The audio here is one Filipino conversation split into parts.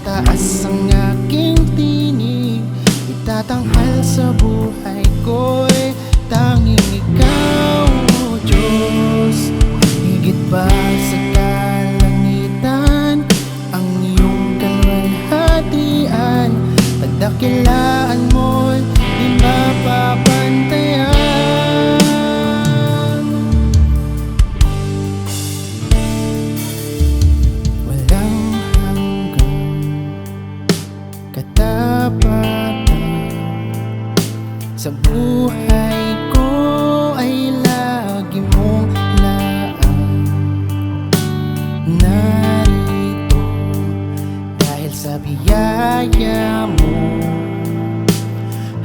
Itataas ang aking tinig, itatanghal sa buhay ko'y tanging ikaw, O Diyos. Higit pa sa kalangitan, ang iyong kalwalhatian, pagdakilaan mo'y di mapapantayan. Sa buhay ko ay lagi mong laan. Narito dahil sa biyaya mo,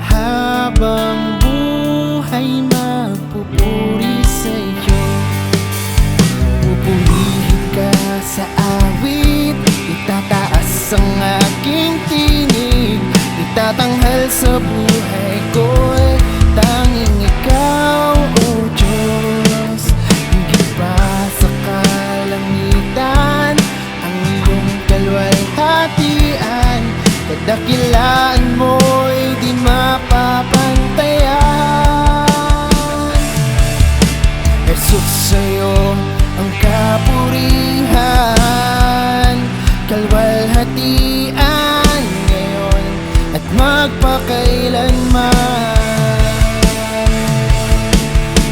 habang buhay magpupuri sa iyo. Pupurihin ka sa awit, itataas ang aking tinig, itatanghal sa buhay ko'y tanging ikaw, O Diyos. Higit pa sa kalangitan, ang iyong kalwalhatian, kadakilaan mo'y di mapapantayan. Jesus, sa'yo ang kapurihan, kalwalhatian ngayon at magpakailanman.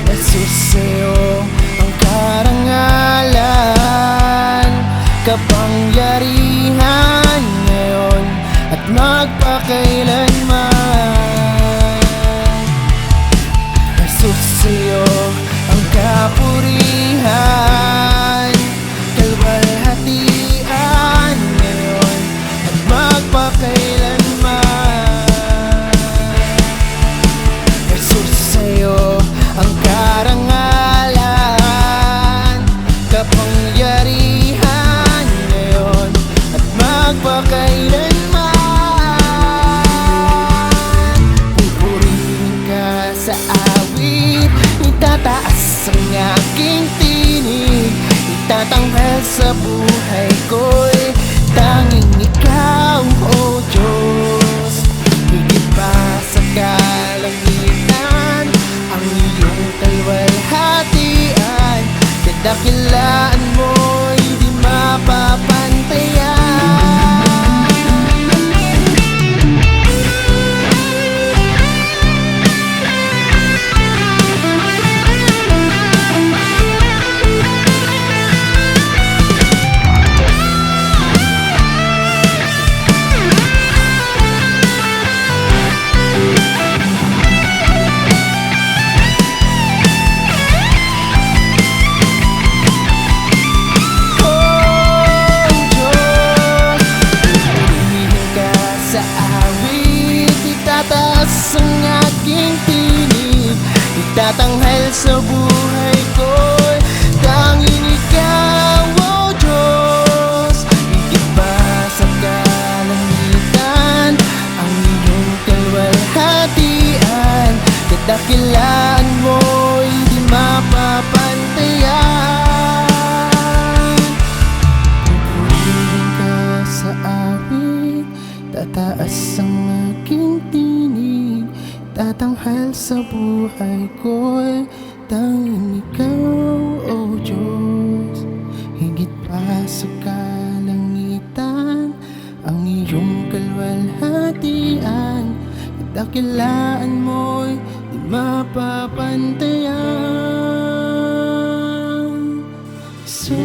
Jesus, sa'yo ang karangalan, kapangyarihan ngayon at magpakailanman. Jesus, sa'yo ang kapurihan, kalwalhatian ngayon at magpakailanman. Jesus, sa'yo ang karangalan, kapangyarihan ngayon at magpakailanman. Pupurihin ka sa awit, itataas ang aking tinig, itatanghal sa buhay ko'y tanging ikaw, O Diyos. Higit pa sa kalangitan, ang iyong kalwalhatian, kadakilaan mo'y di mapapantayan. Itataas ang aking tinig, itatanghal sa buhay ko'y tanging ikaw, O Diyos. Higit pa sa kalangitan, ang iyong kalwalhatian, kadakilaan mo'y di mapapantayan. Pupurihin ka sa awit, tataas ang aking tinig, tatanghal sa buhay ko'y tanging ikaw, O Diyos. Higit pa sa kalangitan, ang iyong kalwalhatian, kadakilaan mo'y di mapapantayan. So